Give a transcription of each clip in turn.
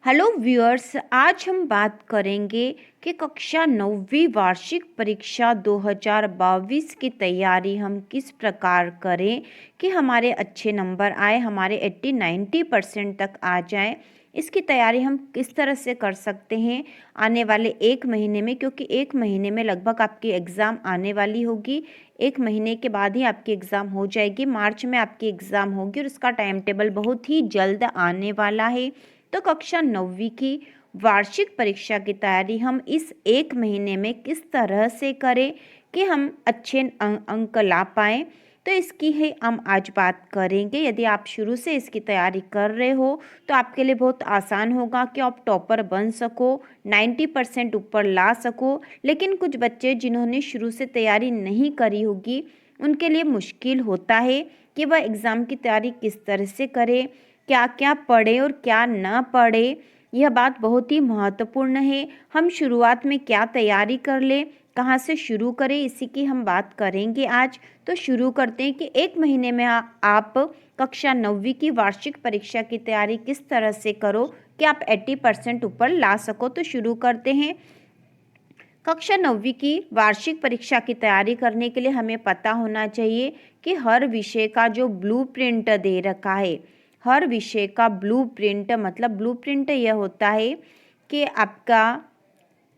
Hello viewers, आज हम बात करेंगे कि कक्षा 9वीं वार्षिक परीक्षा 2022 की तैयारी हम किस प्रकार करें कि हमारे अच्छे नंबर आए, हमारे 80-90% तक आ जाएं। इसकी तैयारी हम किस तरह से कर सकते हैं आने वाले एक महीने में, क्योंकि एक महीने में लगभग आपकी एग्ज़ाम आने वाली होगी। एक महीने के बाद ही आपकी एग्ज़ाम हो जाएगी, मार्च में आपकी एग्ज़ाम होगी और इसका टाइम टेबल बहुत ही जल्द आने वाला है। तो कक्षा 9वीं की वार्षिक परीक्षा की तैयारी हम इस एक महीने में किस तरह से करें कि हम अच्छे अंक ला पाएँ, तो इसकी ही हम आज बात करेंगे। यदि आप शुरू से इसकी तैयारी कर रहे हो तो आपके लिए बहुत आसान होगा कि आप टॉपर बन सको, 90% ऊपर ला सको। लेकिन कुछ बच्चे जिन्होंने शुरू से तैयारी नहीं करी होगी, उनके लिए मुश्किल होता है कि वह एग्ज़ाम की तैयारी किस तरह से करें, क्या क्या पढ़े और क्या ना पढ़े। यह बात बहुत ही महत्वपूर्ण है। हम शुरुआत में क्या तैयारी कर लें, कहाँ से शुरू करें, इसी की हम बात करेंगे आज। तो शुरू करते हैं कि एक महीने में आप कक्षा 9वीं की वार्षिक परीक्षा की तैयारी किस तरह से करो कि आप 80% ऊपर ला सको। तो शुरू करते हैं। कक्षा 9वीं की वार्षिक परीक्षा की तैयारी करने के लिए हमें पता होना चाहिए कि हर विषय का जो ब्लूप्रिंट दे रखा है, हर विषय का ब्लूप्रिंट मतलब ब्लूप्रिंट यह होता है कि आपका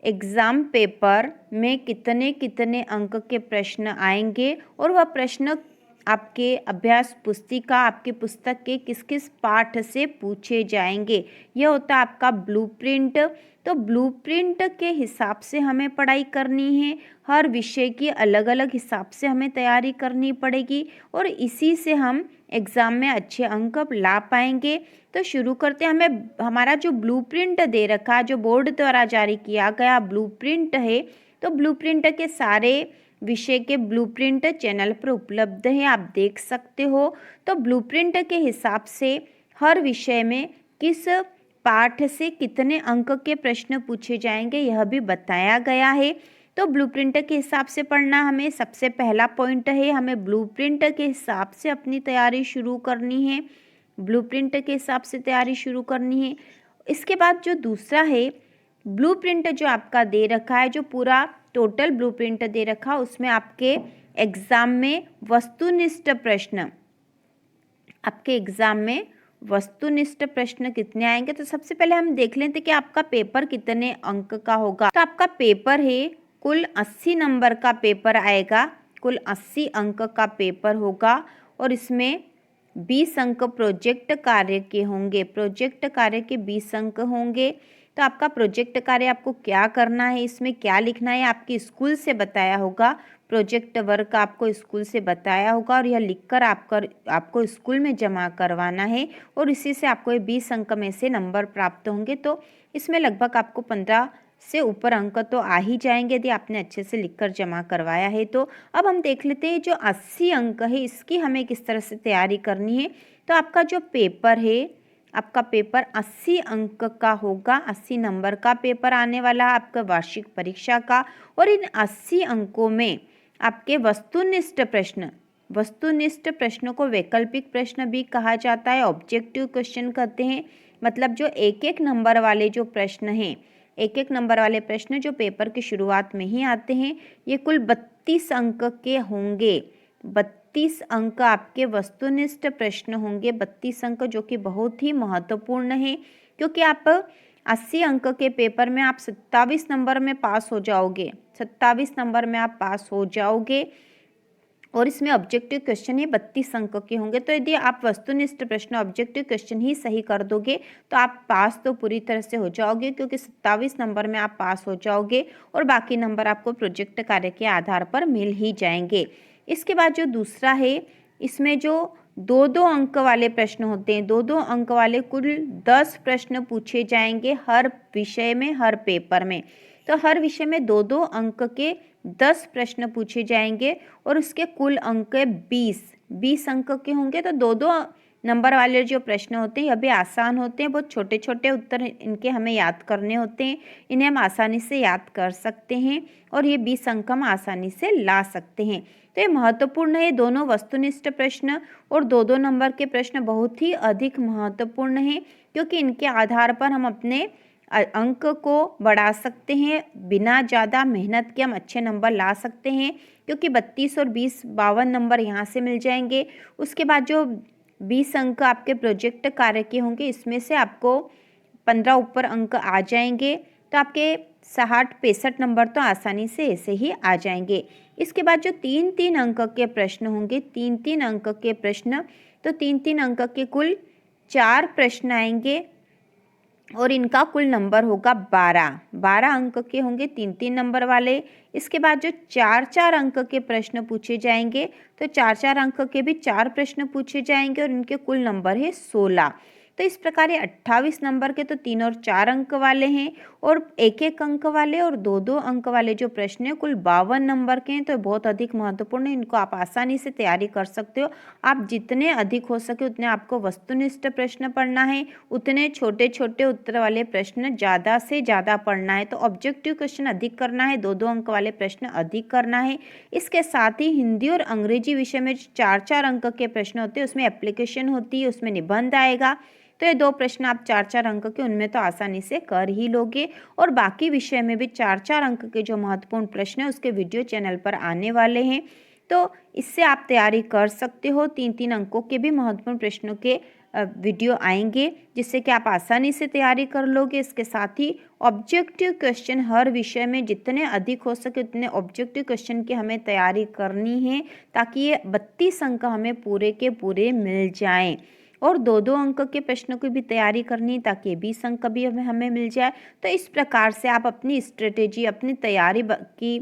एग्ज़ाम पेपर में कितने कितने अंक के प्रश्न आएंगे और वह प्रश्न आपके अभ्यास पुस्तिका, आपके पुस्तक के किस किस पाठ से पूछे जाएंगे। यह होता है आपका ब्लूप्रिंट। तो ब्लूप्रिंट के हिसाब से हमें पढ़ाई करनी है। हर विषय की अलग अलग हिसाब से हमें तैयारी करनी पड़ेगी और इसी से हम एग्ज़ाम में अच्छे अंक ला पाएंगे। तो शुरू करते हैं। हमें हमारा जो ब्लूप्रिंट दे रखा है, जो बोर्ड द्वारा जारी किया गया ब्लूप्रिंट है, तो ब्लूप्रिंट के सारे विषय के ब्लूप्रिंट चैनल पर उपलब्ध है, आप देख सकते हो। तो ब्लूप्रिंट के हिसाब से हर विषय में किस पाठ से कितने अंक के प्रश्न पूछे जाएंगे यह भी बताया गया है। तो ब्लूप्रिंट के हिसाब से पढ़ना हमें सबसे पहला पॉइंट है। हमें ब्लूप्रिंट के हिसाब से अपनी तैयारी शुरू करनी है, ब्लूप्रिंट के हिसाब से तैयारी शुरू करनी है। इसके बाद जो दूसरा है, ब्लूप्रिंट जो आपका दे रखा है, जो पूरा टोटल ब्लूप्रिंट दे रखा, उसमें आपके एग्ज़ाम में वस्तुनिष्ठ प्रश्न, आपके एग्ज़ाम में वस्तुनिष्ठ प्रश्न कितने आएंगे। तो सबसे पहले हम देख लेते हैं कि आपका पेपर कितने अंक का होगा। तो आपका पेपर है, कुल 80 नंबर का पेपर आएगा, कुल 80 अंक का पेपर होगा और इसमें 20 अंक प्रोजेक्ट कार्य के होंगे। प्रोजेक्ट कार्य के 20 अंक होंगे। तो आपका प्रोजेक्ट कार्य आपको क्या करना है, इसमें क्या लिखना है, आपके स्कूल से बताया होगा। प्रोजेक्ट वर्क आपको स्कूल से बताया होगा और यह लिखकर आपको स्कूल में जमा करवाना है और इसी से आपको ये 20 अंक में से नंबर प्राप्त होंगे। तो इसमें लगभग आपको 15 से ऊपर अंक तो आ ही जाएंगे यदि आपने अच्छे से लिखकर जमा करवाया है। तो अब हम देख लेते हैं जो 80 अंक है इसकी हमें किस तरह से तैयारी करनी है। तो आपका जो पेपर है, आपका पेपर 80 अंक का होगा, 80 नंबर का पेपर आने वाला है आपका वार्षिक परीक्षा का। और इन 80 अंकों में आपके वस्तुनिष्ठ प्रश्न, वस्तुनिष्ठ प्रश्नों को वैकल्पिक प्रश्न भी कहा जाता है, ऑब्जेक्टिव क्वेश्चन कहते हैं। मतलब जो एक एक नंबर वाले जो प्रश्न हैं, एक एक नंबर वाले प्रश्न जो पेपर की शुरुआत में ही आते हैं, ये कुल 32 अंक के होंगे। 32 अंक आपके वस्तुनिष्ठ प्रश्न होंगे, 32 अंक, जो कि बहुत ही महत्वपूर्ण है क्योंकि आप 80 अंक के पेपर में आप 27 नंबर में पास हो जाओगे, 27 नंबर में आप पास हो जाओगे। और इसमें ऑब्जेक्टिव क्वेश्चन ही 32 अंक के होंगे। तो यदि आप वस्तुनिष्ठ प्रश्न ऑब्जेक्टिव क्वेश्चन ही सही कर दोगे तो आप पास तो पूरी तरह से हो जाओगे, क्योंकि 27 नंबर में आप पास हो जाओगे और बाकी नंबर आपको प्रोजेक्ट कार्य के आधार पर मिल ही जाएंगे। इसके बाद जो दूसरा है, इसमें जो 2-2 अंक वाले प्रश्न होते हैं, 2-2 अंक वाले कुल 10 प्रश्न पूछे जाएंगे हर विषय में, हर पेपर में। तो हर विषय में 2-2 अंक के 10 प्रश्न पूछे जाएंगे और उसके कुल अंक 20 अंक के होंगे। तो 2-2 नंबर वाले जो प्रश्न होते हैं यह भी आसान होते हैं, बहुत छोटे छोटे उत्तर इनके हमें याद करने होते हैं, इन्हें हम आसानी से याद कर सकते हैं और ये 20 अंक हम आसानी से ला सकते हैं। तो ये महत्वपूर्ण है, दोनों वस्तुनिष्ठ प्रश्न और 2-2 नंबर के प्रश्न बहुत ही अधिक महत्वपूर्ण है। क्योंकि इनके आधार पर हम अपने अंक को बढ़ा सकते हैं। बिना ज़्यादा मेहनत के हम अच्छे नंबर ला सकते हैं, क्योंकि 32 और 20 52 नंबर यहाँ से मिल जाएंगे। उसके बाद जो 20 अंक आपके प्रोजेक्ट कार्य के होंगे, इसमें से आपको 15 ऊपर अंक आ जाएंगे। तो आपके 60-65 नंबर तो आसानी से ऐसे ही आ जाएंगे। इसके बाद जो 3-3 अंक के प्रश्न होंगे, 3-3 अंक के प्रश्न, तो 3-3 अंक के कुल 4 प्रश्न आएंगे और इनका कुल नंबर होगा 12 अंक के होंगे 3-3 नंबर वाले। इसके बाद जो 4-4 अंक के प्रश्न पूछे जाएंगे, तो 4-4 अंक के भी 4 प्रश्न पूछे जाएंगे और इनके कुल नंबर है 16। तो इस प्रकार ये 28 नंबर के तो 3 और 4 अंक वाले हैं, और 1-1 अंक वाले और 2-2 अंक वाले जो प्रश्न है कुल 52 नंबर के हैं। तो बहुत अधिक महत्वपूर्ण है, इनको आप आसानी से तैयारी कर सकते हो। आप जितने अधिक हो सके उतने आपको वस्तुनिष्ठ प्रश्न पढ़ना है, उतने छोटे छोटे उत्तर वाले प्रश्न ज़्यादा से ज़्यादा पढ़ना है। तो ऑब्जेक्टिव क्वेश्चन अधिक करना है, 2-2 अंक वाले प्रश्न अधिक करना है। इसके साथ ही हिंदी और अंग्रेजी विषय में 4-4 अंक के प्रश्न होते हैं, उसमें एप्लीकेशन होती है, उसमें निबंध आएगा। तो ये 2 प्रश्न आप 4-4 अंक के उनमें तो आसानी से कर ही लोगे। और बाकी विषय में भी 4-4 अंक के जो महत्वपूर्ण प्रश्न है उसके वीडियो चैनल पर आने वाले हैं, तो इससे आप तैयारी कर सकते हो। 3-3 अंकों के भी महत्वपूर्ण प्रश्नों के वीडियो आएंगे, जिससे कि आप आसानी से तैयारी कर लोगे। इसके साथ ही ऑब्जेक्टिव क्वेश्चन हर विषय में जितने अधिक हो सके उतने ऑब्जेक्टिव क्वेश्चन की हमें तैयारी करनी है, ताकि ये 32 अंक हमें पूरे के पूरे मिल जाएं। और 2-2 अंक के प्रश्नों की भी तैयारी करनी, ताकि 20 अंक भी हमें मिल जाए। तो इस प्रकार से आप अपनी स्ट्रेटेजी, अपनी तैयारी की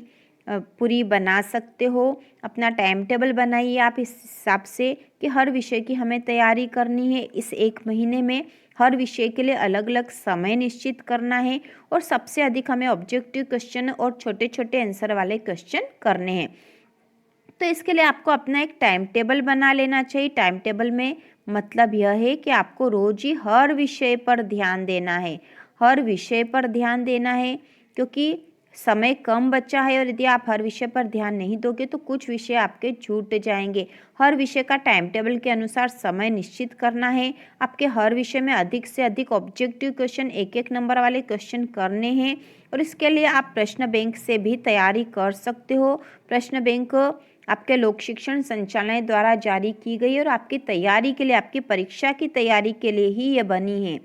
पूरी बना सकते हो। अपना टाइम टेबल बनाइए आप इस हिसाब से कि हर विषय की हमें तैयारी करनी है। इस 1 महीने में हर विषय के लिए अलग अलग समय निश्चित करना है, और सबसे अधिक हमें ऑब्जेक्टिव क्वेश्चन और छोटे छोटे आंसर वाले क्वेश्चन करने हैं। तो इसके लिए आपको अपना एक टाइम टेबल बना लेना चाहिए। टाइम टेबल में मतलब यह है कि आपको रोज ही हर विषय पर ध्यान देना है, हर विषय पर ध्यान देना है, क्योंकि समय कम बचा है और यदि आप हर विषय पर ध्यान नहीं दोगे तो कुछ विषय आपके छूट जाएंगे। हर विषय का टाइम टेबल के अनुसार समय निश्चित करना है। आपके हर विषय में अधिक से अधिक ऑब्जेक्टिव क्वेश्चन, 1-1 नंबर वाले क्वेश्चन करने हैं। और इसके लिए आप प्रश्न बैंक से भी तैयारी कर सकते हो। प्रश्न बैंक आपके लोक शिक्षण संचालनालय द्वारा जारी की गई और आपकी तैयारी के लिए, आपकी परीक्षा की तैयारी के लिए ही ये बनी है,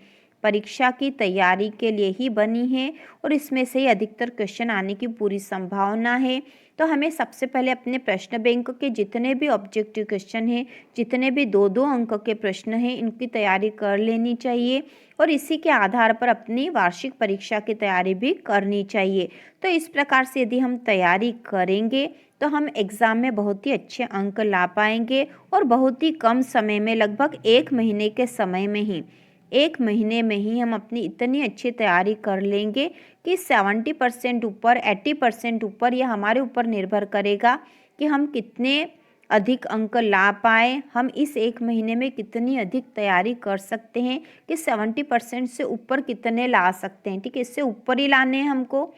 परीक्षा की तैयारी के लिए ही बनी है, और इसमें से ही अधिकतर क्वेश्चन आने की पूरी संभावना है। तो हमें सबसे पहले अपने प्रश्न बैंक के जितने भी ऑब्जेक्टिव क्वेश्चन हैं, जितने भी 2-2 अंक के प्रश्न हैं, इनकी तैयारी कर लेनी चाहिए, और इसी के आधार पर अपनी वार्षिक परीक्षा की तैयारी भी करनी चाहिए। तो इस प्रकार से यदि हम तैयारी करेंगे तो हम एग्ज़ाम में बहुत ही अच्छे अंक ला पाएंगे, और बहुत ही कम समय में, लगभग 1 महीने के समय में ही, 1 महीने में ही हम अपनी इतनी अच्छी तैयारी कर लेंगे कि 70% ऊपर, 80% ऊपर, यह हमारे ऊपर निर्भर करेगा कि हम कितने अधिक अंक ला पाए। हम इस 1 महीने में कितनी अधिक तैयारी कर सकते हैं कि 70% से ऊपर कितने ला सकते हैं। ठीक है, इससे ऊपर ही लाने हैं हमको,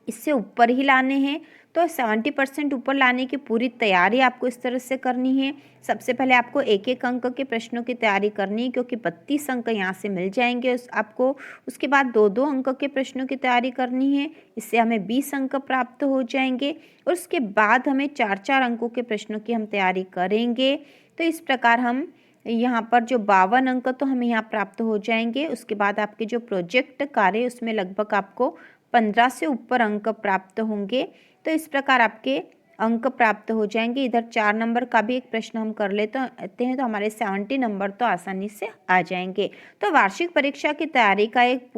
इससे ऊपर ही लाने हैं। तो 70% ऊपर लाने की पूरी तैयारी आपको इस तरह से करनी है। सबसे पहले आपको 1-1 अंक के प्रश्नों की तैयारी करनी है, क्योंकि 32 अंक यहाँ से मिल जाएंगे आपको। उसके बाद 2-2 अंक के प्रश्नों की तैयारी करनी है, इससे हमें 20 अंक प्राप्त हो जाएंगे। और उसके बाद हमें 4-4 अंकों के प्रश्नों की हम तैयारी करेंगे। तो इस प्रकार हम यहाँ पर जो 52 अंक तो हमें यहाँ प्राप्त हो जाएंगे। उसके बाद आपके जो प्रोजेक्ट कार्य, उसमें लगभग आपको 15 से ऊपर अंक प्राप्त होंगे। तो इस प्रकार आपके अंक प्राप्त हो जाएंगे। इधर 4 नंबर का भी एक प्रश्न हम कर लेते हैं, तो हमारे 70 नंबर तो आसानी से आ जाएंगे। तो वार्षिक परीक्षा की तैयारी का एक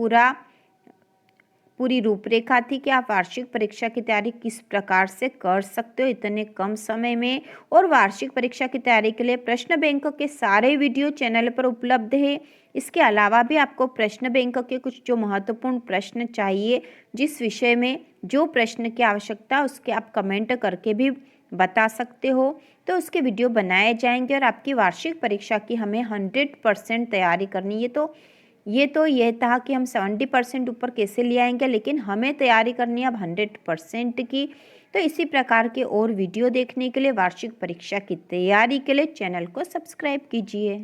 पूरी रूपरेखा थी कि आप वार्षिक परीक्षा की तैयारी किस प्रकार से कर सकते हो इतने कम समय में। और वार्षिक परीक्षा की तैयारी के लिए प्रश्न बैंक के सारे वीडियो चैनल पर उपलब्ध है। इसके अलावा भी आपको प्रश्न बैंक के कुछ जो महत्वपूर्ण प्रश्न चाहिए, जिस विषय में जो प्रश्न की आवश्यकता, उसके आप कमेंट करके भी बता सकते हो, तो उसके वीडियो बनाए जाएंगे। और आपकी वार्षिक परीक्षा की हमें 100% तैयारी करनी है। तो यह था कि हम 70% ऊपर कैसे ले आएंगे, लेकिन हमें तैयारी करनी है अब 100% की। तो इसी प्रकार के और वीडियो देखने के लिए, वार्षिक परीक्षा की तैयारी के लिए चैनल को सब्सक्राइब कीजिए।